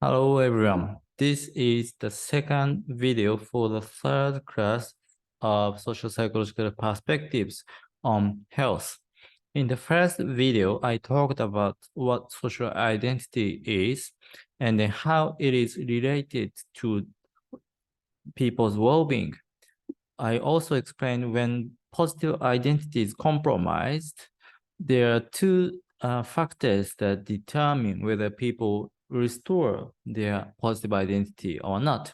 Hello everyone. This is the second video for the third class of social psychological perspectives on health. In the first video, I talked about what social identity is and then how it is related to people's well-being. I also explained when positive identity is compromised, there are two factors that determine whether people restore their positive identity or not.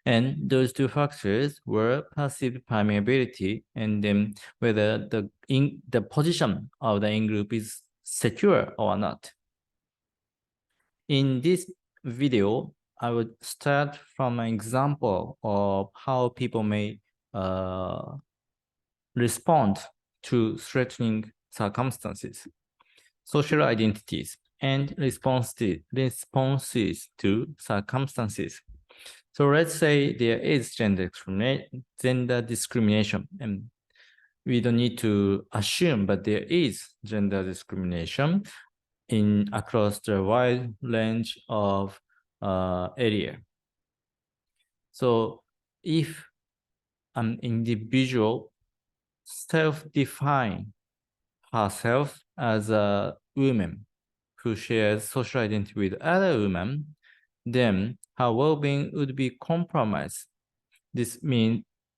And those two factors were perceived permeability and then whether the position of the in-group is secure or not. In this video, I would start from an example of how people may respond to threatening circumstances, social identities, and responses to circumstances. So let's say there is gender discrimination, and we don't need to assume, but there is gender discrimination across the wide range of area. So if an individual self-define herself as a woman who shares social identity with other women, then her well-being would be compromised. This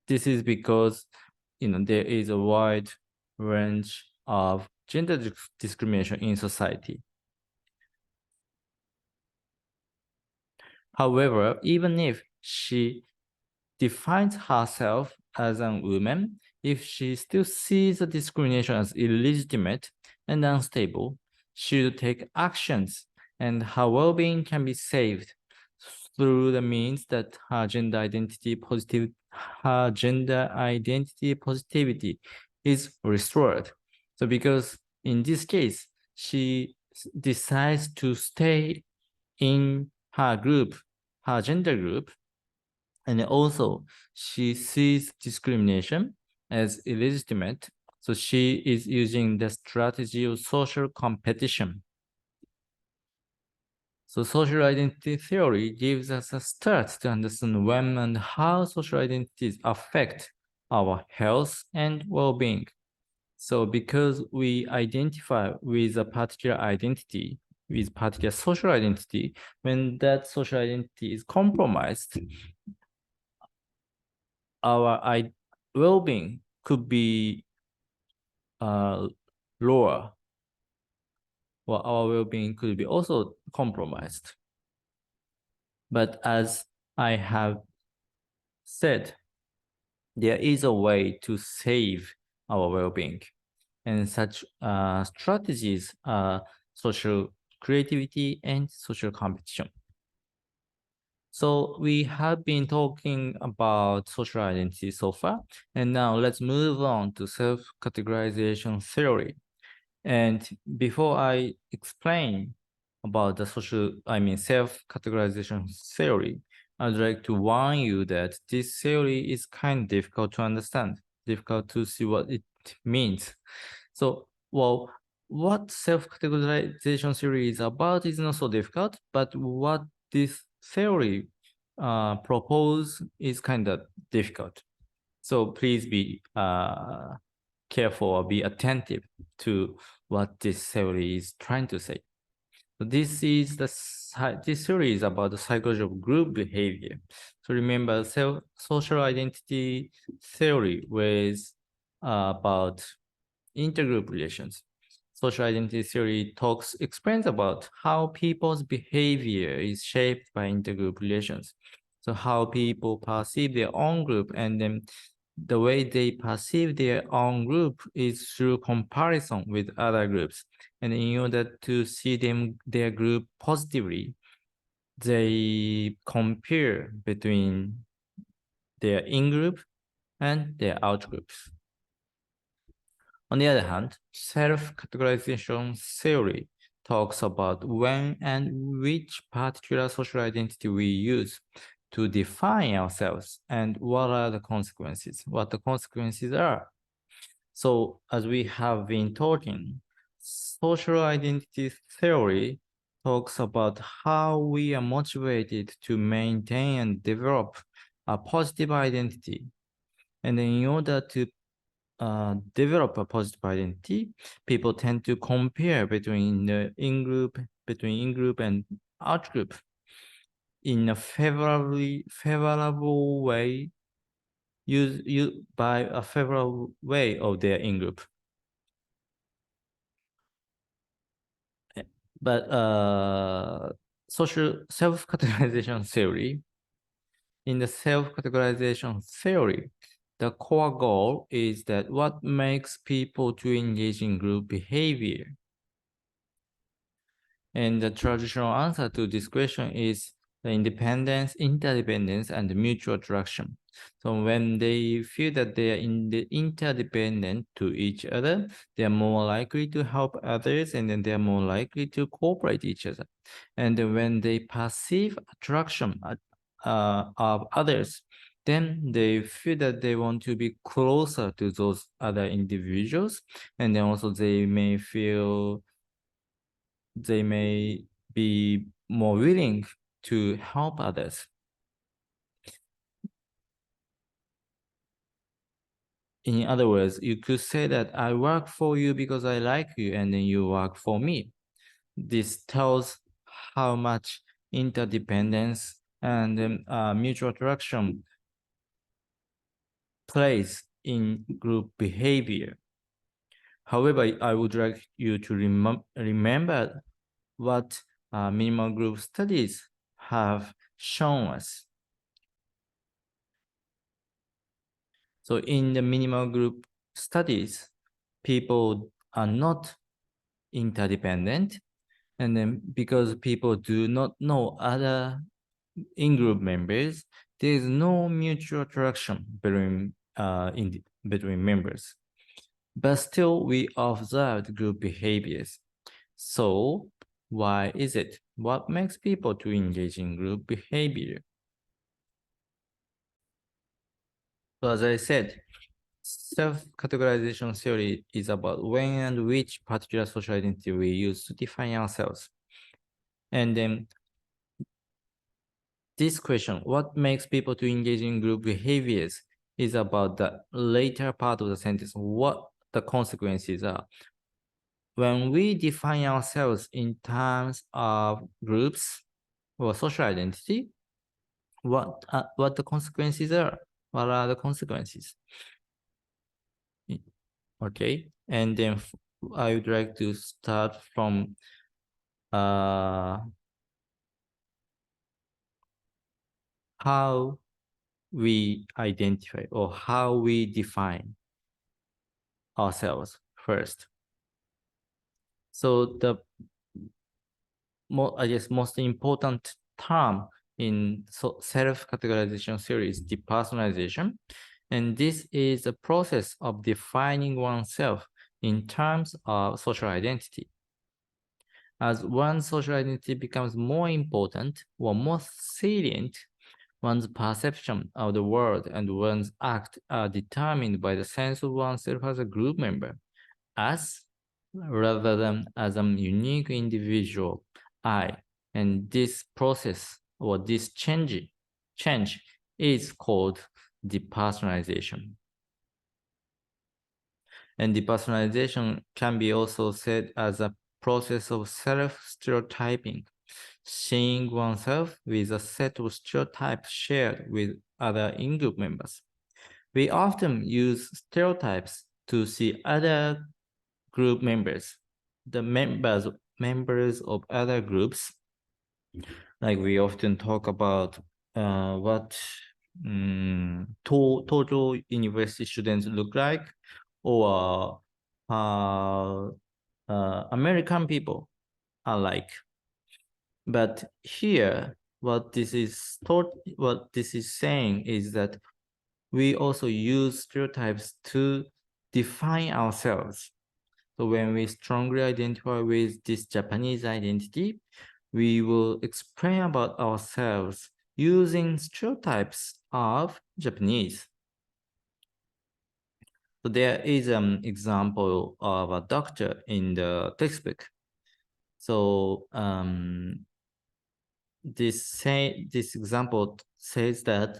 is because there is a wide range of gender discrimination in society. However, even if she defines herself as a woman, if she still sees the discrimination as illegitimate and unstable, she will take actions and her well-being can be saved through the means that her gender identity positivity is restored. So because in this case, she decides to stay in her group, her gender group, and also she sees discrimination as illegitimate. So she is using the strategy of social competition. So social identity theory gives us a start to understand when and how social identities affect our health and well-being. So because we identify with a particular identity, with particular social identity, when that social identity is compromised, our well-being could be lower, or our well-being could be also compromised. But as I have said, there is a way to save our well-being, and such strategies are social creativity and social competition. So we have been talking about social identity so far, and now let's move on to self-categorization theory. And before I explain about the self-categorization theory, I'd like to warn you that this theory is kind of difficult to understand, difficult to see what it means. So, well, what self-categorization theory is about is not so difficult, but what this theory propose is kind of difficult. So please be careful or be attentive to what this theory is trying to say. So this theory is about the psychology of group behavior. So remember, social identity theory was about intergroup relations. Social identity theory explains about how people's behavior is shaped by intergroup relations. So how people perceive their own group, and then the way they perceive their own group is through comparison with other groups. And in order to see their group positively, they compare between their in-group and their out-groups. On the other hand, self-categorization theory talks about when and which particular social identity we use to define ourselves and what are the consequences, what the consequences are. So as we have been talking, social identity theory talks about how we are motivated to maintain and develop a positive identity. And in order to develop a positive identity, people tend to compare between the in-group and out-group in a favorable way, by a favorable way of their in-group. But social self-categorization theory, in the self-categorization theory, the core goal is that what makes people to engage in group behavior. And the traditional answer to this question is the independence, interdependence, and mutual attraction. So when they feel that they are interdependent to each other, they are more likely to help others, and then they are more likely to cooperate each other. And when they perceive attraction of others, then they feel that they want to be closer to those other individuals, and then also they may be more willing to help others. In other words, you could say that I work for you because I like you, and then you work for me. This tells how much interdependence and mutual attraction plays in group behavior. However, I would like you to remember what minimal group studies have shown us. So in the minimal group studies, people are not interdependent, and then because people do not know other in-group members, there is no mutual attraction between members. But still, we observed group behaviors. So why is it? What makes people to engage in group behavior? So as I said, self-categorization theory is about when and which particular social identity we use to define ourselves. And then this question, what makes people to engage in group behaviors, is about the later part of the sentence, what the consequences are. When we define ourselves in terms of groups or social identity, what the consequences are? What are the consequences? Okay, and then I would like to start from how we identify or how we define ourselves first. So the most important term in self-categorization theory is depersonalization. And this is a process of defining oneself in terms of social identity. As one's social identity becomes more important or more salient, one's perception of the world and one's act are determined by the sense of oneself as a group member, as rather than as a unique individual, I. And this process or this change is called depersonalization. And depersonalization can be also said as a process of self-stereotyping, seeing oneself with a set of stereotypes shared with other in-group members. We often use stereotypes to see other group members, the members of other groups. Like we often talk about what total university students look like, or American people are like. But here, what this is saying is that we also use stereotypes to define ourselves. So when we strongly identify with this Japanese identity, we will explain about ourselves using stereotypes of Japanese. So there is an example of a doctor in the textbook. So this example says that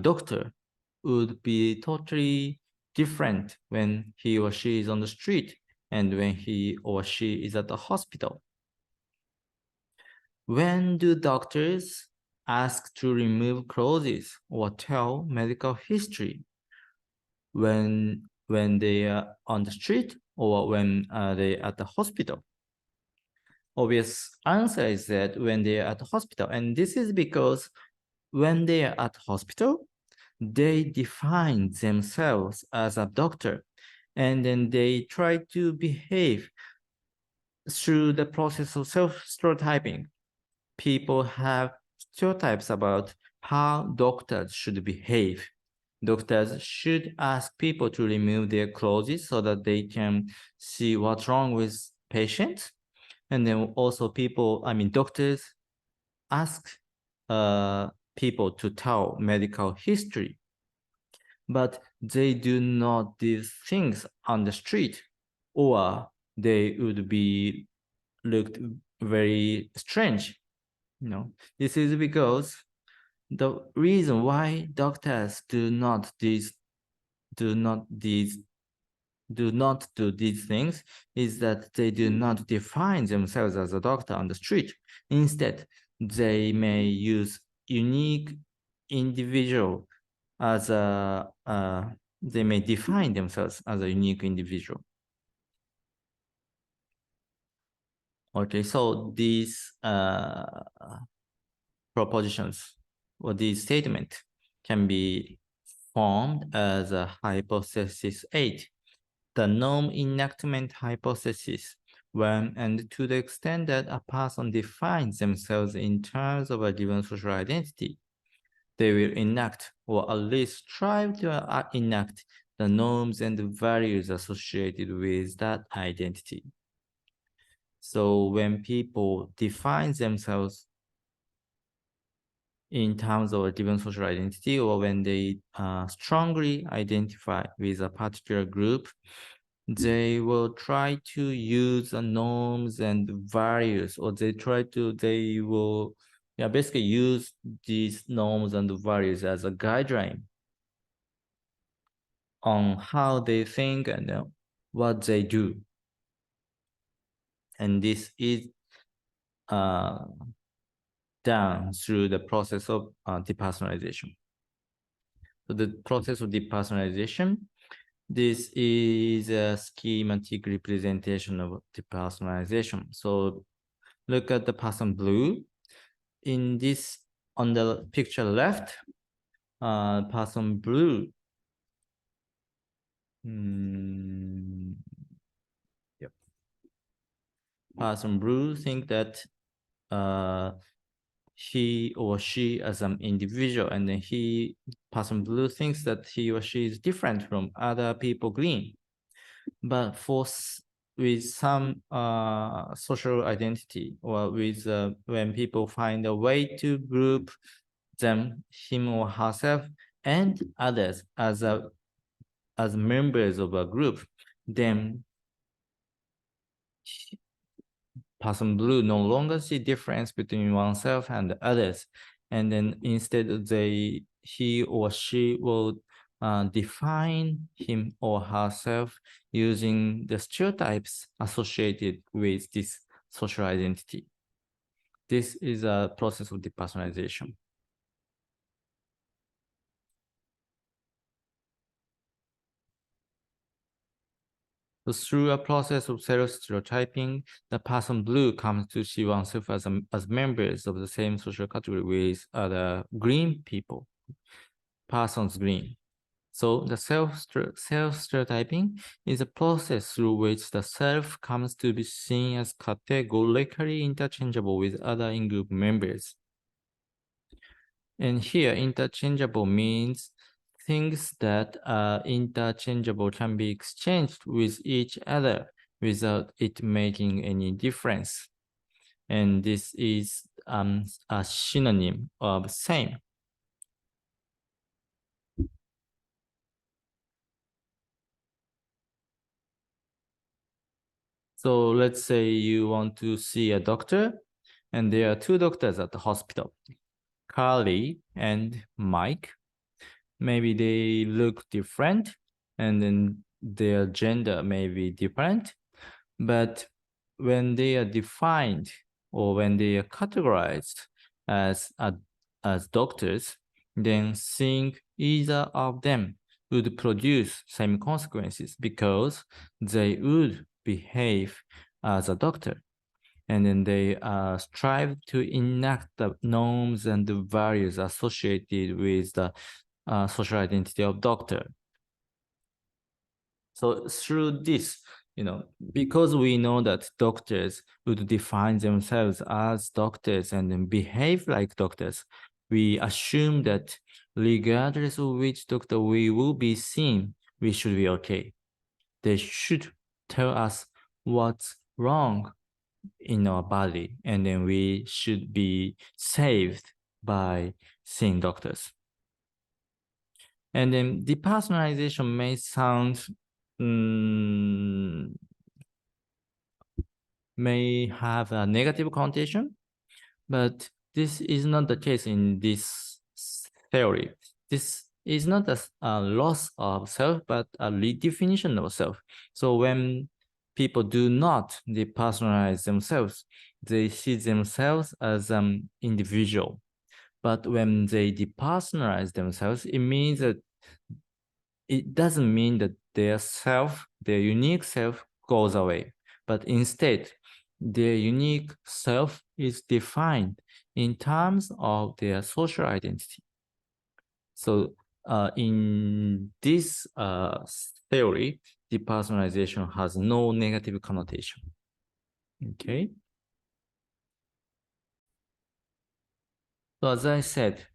doctor would be totally different when he or she is on the street and when he or she is at the hospital. When do doctors ask to remove clothes or tell medical history? When they are on the street or when they are at the hospital? Obvious answer is that when they are at the hospital, and this is because when they are at hospital, they define themselves as a doctor, and then they try to behave through the process of self-stereotyping. People have stereotypes about how doctors should behave. Doctors should ask people to remove their clothes so that they can see what's wrong with patients. And then also doctors ask people to tell medical history, but they do not these things on the street, or they would be looked very strange. This is because the reason why doctors do not do these things is that they do not define themselves as a doctor on the street. Instead, they may use unique individual as they may define themselves as a unique individual. Okay, so these propositions or these statements can be formed as a hypothesis 8, the norm enactment hypothesis, when and to the extent that a person defines themselves in terms of a given social identity, they will enact or at least strive to enact the norms and the values associated with that identity. So when people define themselves in terms of a given social identity, or when they strongly identify with a particular group, they will try to use the norms and values, or they will basically use these norms and values as a guideline on how they think and what they do. And this is done through the process of depersonalization. So the process of depersonalization, this is a schematic representation of depersonalization. So look at the person blue. In this, on the picture left, person blue. Yep. Person blue think that he or she as an individual, and then person blue thinks that he or she is different from other people green. But with some social identity, or with when people find a way to group him or herself and others as members of a group, then person blue no longer see difference between oneself and others, and then instead he or she will define him or herself using the stereotypes associated with this social identity. This is a process of depersonalization. So through a process of self-stereotyping, the person blue comes to see oneself as members of the same social category with other green people, persons green. So the self-stereotyping is a process through which the self comes to be seen as categorically interchangeable with other in-group members. And here, interchangeable means things that are interchangeable can be exchanged with each other without it making any difference. And this is a synonym of same. So let's say you want to see a doctor, and there are two doctors at the hospital, Carly and Mike. Maybe they look different, and then their gender may be different, but when they are defined or when they are categorized as as doctors, then seeing either of them would produce same consequences because they would behave as a doctor, and then they strive to enact the norms and the values associated with the social identity of doctor. So through this, because we know that doctors would define themselves as doctors and then behave like doctors, we assume that regardless of which doctor we will be seeing, we should be okay. They should tell us what's wrong in our body, and then we should be saved by seeing doctors. And then depersonalization may sound may have a negative connotation, but this is not the case in this theory. This is not a loss of self, but a redefinition of self. So when people do not depersonalize themselves, they see themselves as an individual. But when they depersonalize themselves, it doesn't mean that their unique self goes away, but instead, their unique self is defined in terms of their social identity. So in this theory, depersonalization has no negative connotation. Okay. So as I said,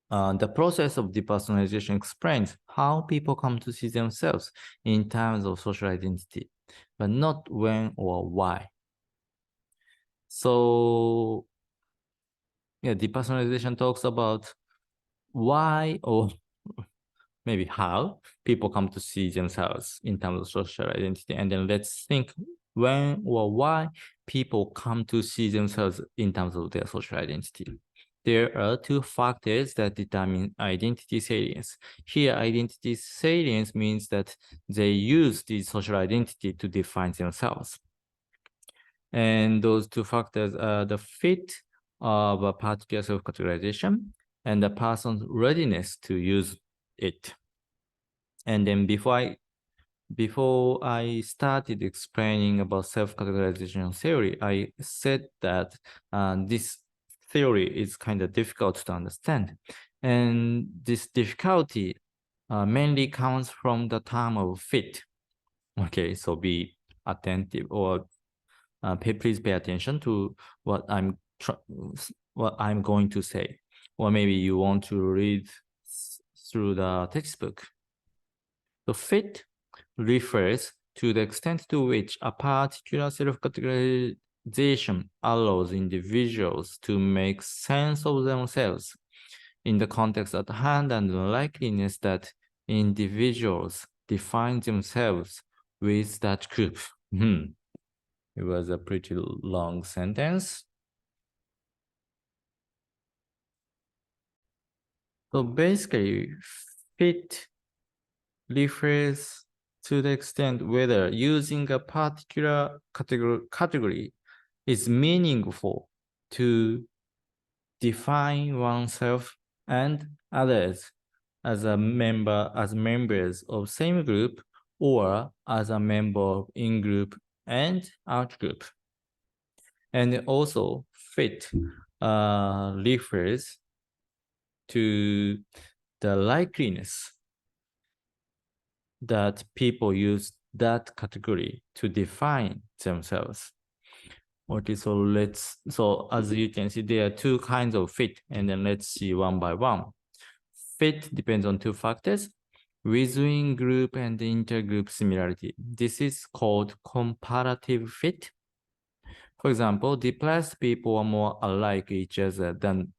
the process of depersonalization explains how people come to see themselves in terms of social identity, but not when or why. So, yeah, depersonalization talks about why or maybe how people come to see themselves in terms of social identity. And then let's think when or why people come to see themselves in terms of their social identity. There are two factors that determine identity salience. Here, identity salience means that they use the social identity to define themselves. And those two factors are the fit of a particular self-categorization and the person's readiness to use it. And then before I started explaining about self-categorization theory, I said that this theory is kind of difficult to understand. And this difficulty mainly comes from the term of fit. Okay, so be attentive or please pay attention to what I'm going to say. Or maybe you want to read through the textbook. The fit refers to the extent to which a particular self-categorization allows individuals to make sense of themselves in the context at hand and the likeliness that individuals define themselves with that group. It was a pretty long sentence. So basically, fit refers to the extent whether using a particular category is meaningful to define oneself and others as members of same group or as a member of in-group and out-group. And also fit refers to the likeliness that people use that category to define themselves. Okay, so as you can see, there are two kinds of fit, and then let's see one by one. Fit depends on two factors, within group and intergroup similarity. This is called comparative fit. For example, depressed people are more alike each other than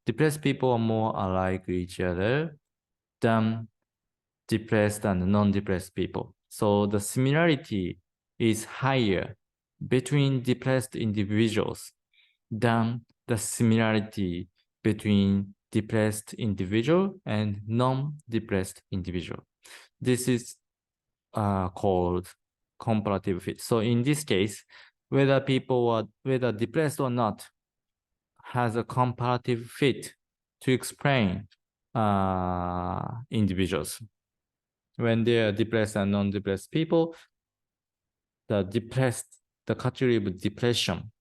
depressed people are more alike each other than depressed and non-depressed people. So the similarity is higher between depressed individuals than the similarity between depressed individual and non-depressed individual. This is called comparative fit. So in this case, whether depressed or not has a comparative fit to explain individuals. When they are depressed and non-depressed people, the category of depression,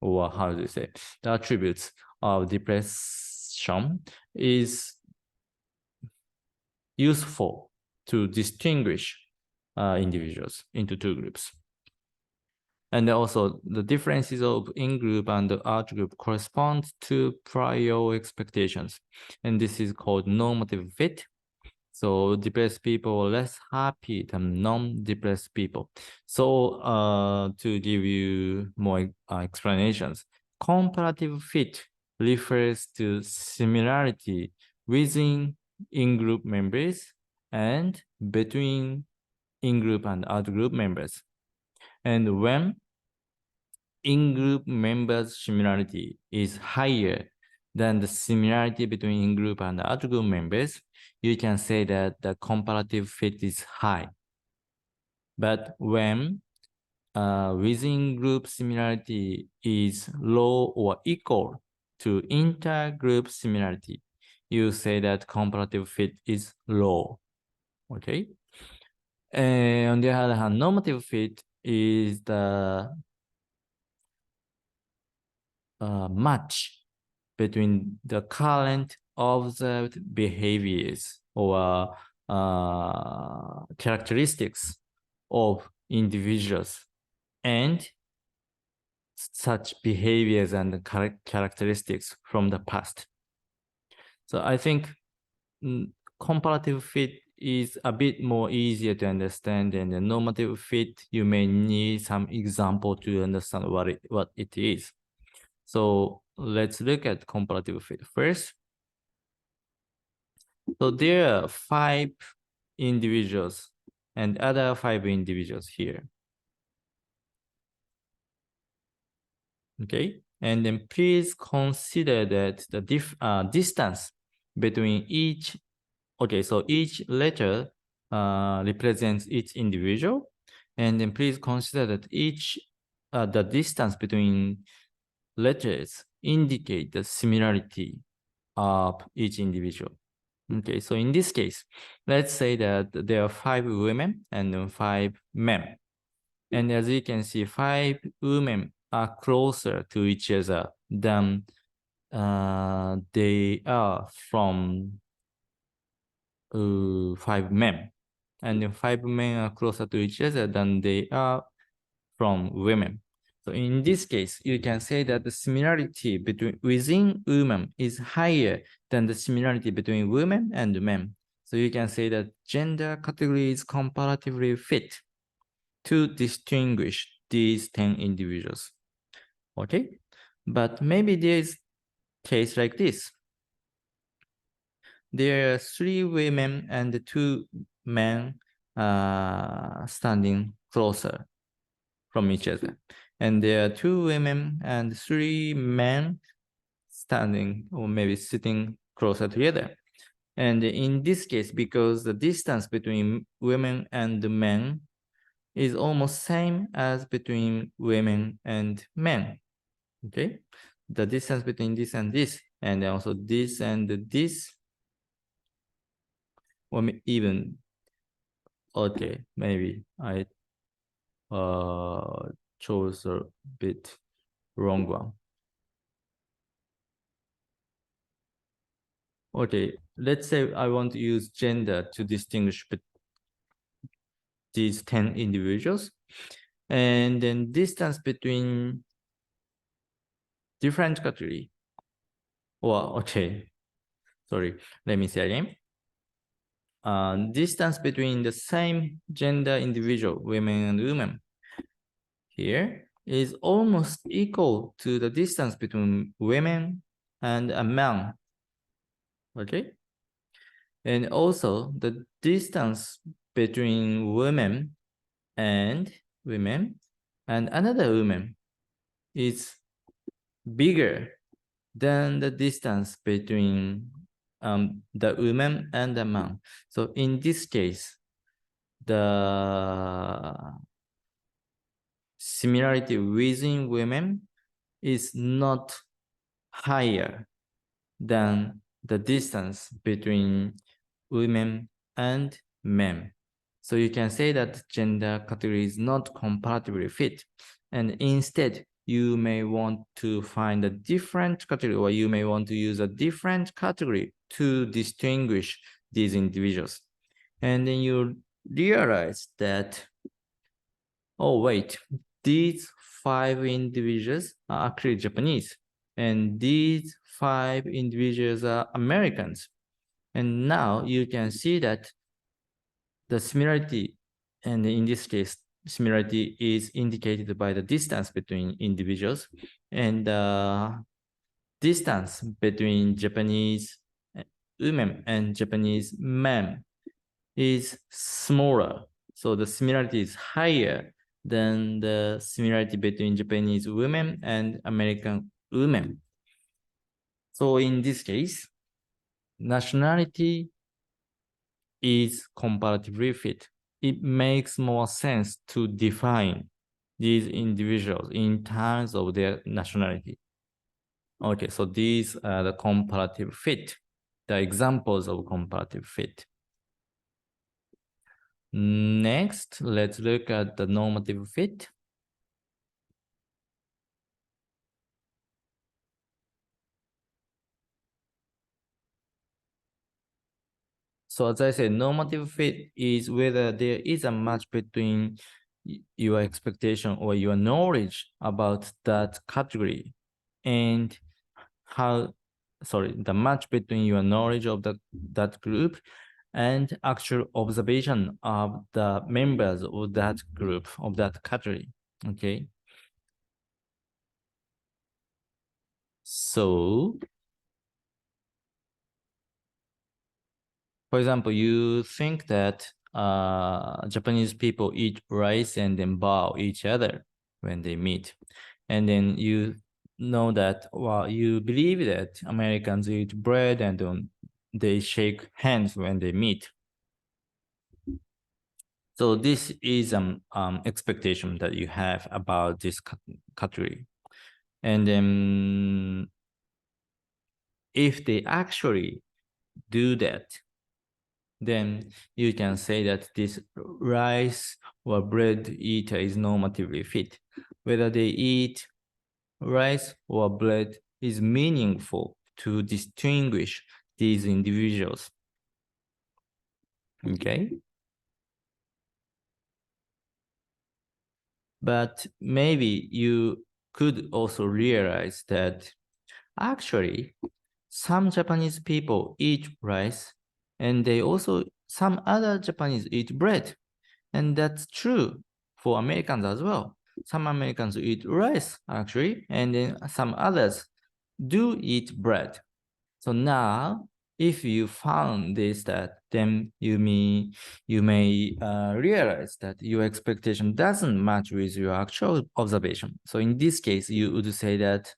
or how do you say, the attributes of depression is useful to distinguish individuals into two groups. And also the differences of in-group and out-group correspond to prior expectations. And this is called normative fit. So depressed people are less happy than non-depressed people. So to give you more explanations, comparative fit refers to similarity within in-group members and between in-group and out-group members. And when in-group members' similarity is higher than the similarity between in-group and out-group members, you can say that the comparative fit is high. But when within group similarity is low or equal to intergroup similarity, you say that comparative fit is low. Okay. And on the other hand, normative fit is the match between the current observed behaviors or characteristics of individuals and such behaviors and characteristics from the past. So I think comparative fit is a bit more easier to understand, and the normative fit, you may need some example to understand what it is. So let's look at comparative fit first. So there are 5 individuals and other 5 individuals here. Okay, and then please consider that the distance between each. Okay, so each letter represents each individual, and then please consider that the distance between letters indicate the similarity of each individual. Okay, so in this case, let's say that there are 5 women and 5 men. And as you can see, 5 women are closer to each other than they are from 5 men. And then 5 men are closer to each other than they are from women. So in this case, you can say that the similarity within women is higher than the similarity between women and men. So you can say that gender categories comparatively fit to distinguish these 10 individuals. Okay, but maybe there is case like this. There are 3 women and 2 men standing closer from each other. And there are 2 women and 3 men standing or maybe sitting closer together. And in this case, because the distance between women and men is almost same as between women and men. Okay, the distance between this and this, and also this and this, or even, okay, maybe I chose a bit wrong one. Okay, let's say I want to use gender to distinguish these 10 individuals, and then distance between different category. Well, okay, sorry, let me say again. Distance between the same gender individual, women and women, here is almost equal to the distance between women and a man. Okay, And also the distance between women and another woman is bigger than the distance between the woman and the man. So in this case, the similarity within women is not higher than the distance between women and men. So you can say that gender category is not comparatively fit. And instead, you may want to find a different category, or you may want to use a different category to distinguish these individuals. And then you realize that, oh, wait, these 5 individuals are actually Japanese, and these 5 individuals are Americans. And now you can see that the similarity, and in this case, similarity is indicated by the distance between individuals, and the distance between Japanese women and Japanese men is smaller. So the similarity is higher than the similarity between Japanese women and American women. So in this case, nationality is comparatively fit. It makes more sense to define these individuals in terms of their nationality. Okay, so these are the comparative fit, the examples of comparative fit. Next, let's look at the normative fit. So as I said, normative fit is whether there is a match between your expectation or your knowledge about that category and the match between your knowledge of that group and actual observation of the members of that group, of that category, okay? So, for example, you think that Japanese people eat rice and then bow each other when they meet. And then you know that, well, you believe that Americans eat bread and then they shake hands when they meet. So this is an expectation that you have about this category. And then if they actually do that, then you can say that this rice or bread eater is normatively fit. Whether they eat rice or bread is meaningful to distinguish these individuals. Okay? But maybe you could also realize that actually some Japanese people eat rice and some other Japanese eat bread. And that's true for Americans as well. Some Americans eat rice actually, and then some others do eat bread. So now, if you found this, then you may realize that your expectation doesn't match with your actual observation. So in this case, you would say that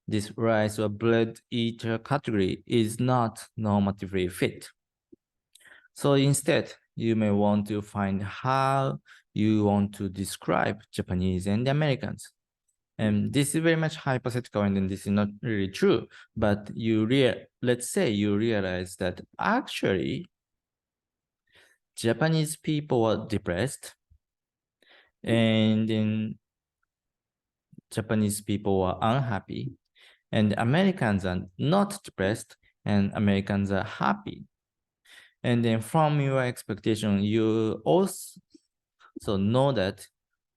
this rice or bread eater category is not normatively fit. So instead, you may want to find how you want to describe Japanese and Americans. And this is very much hypothetical, and then this is not really true. But let's say you realize that actually Japanese people are depressed, and then Japanese people are unhappy, and Americans are not depressed, and Americans are happy. And then from your expectation, you also know that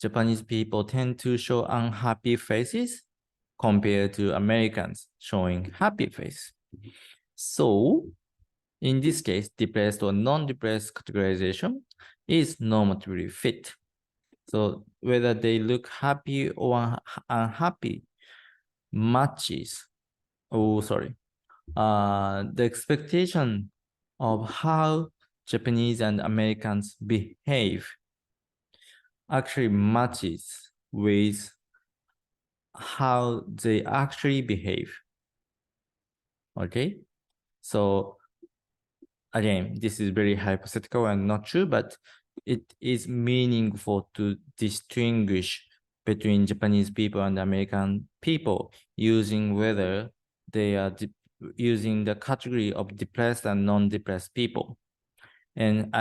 Japanese people tend to show unhappy faces compared to Americans showing happy face. So in this case, depressed or non-depressed categorization is normatively fit. So whether they look happy or unhappy matches, the expectation of how Japanese and Americans behave actually matches with how they actually behave. Okay, so again, this is very hypothetical and not true, but it is meaningful to distinguish between Japanese people and American people using whether they are using the category of depressed and non-depressed people. And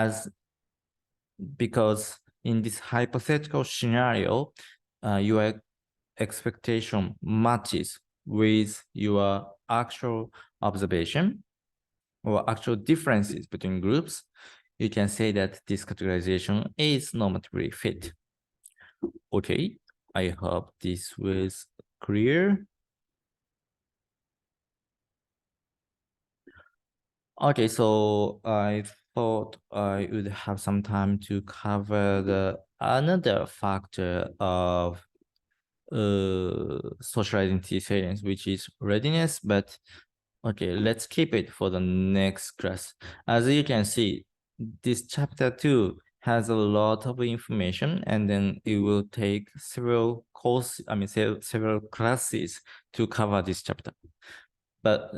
because in this hypothetical scenario, your expectation matches with your actual observation or actual differences between groups, you can say that this categorization is normatively fit. Okay, I hope this was clear. Okay, so I thought I would have some time to cover the another factor of social identity salience, which is readiness, but okay, let's keep it for the next class. As you can see, this chapter 2 has a lot of information, and then it will take several several classes to cover this chapter. But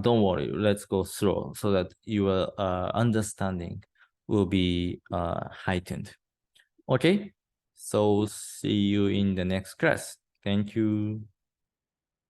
don't worry, let's go slow so that your understanding will be heightened. Okay, so see you in the next class. Thank you.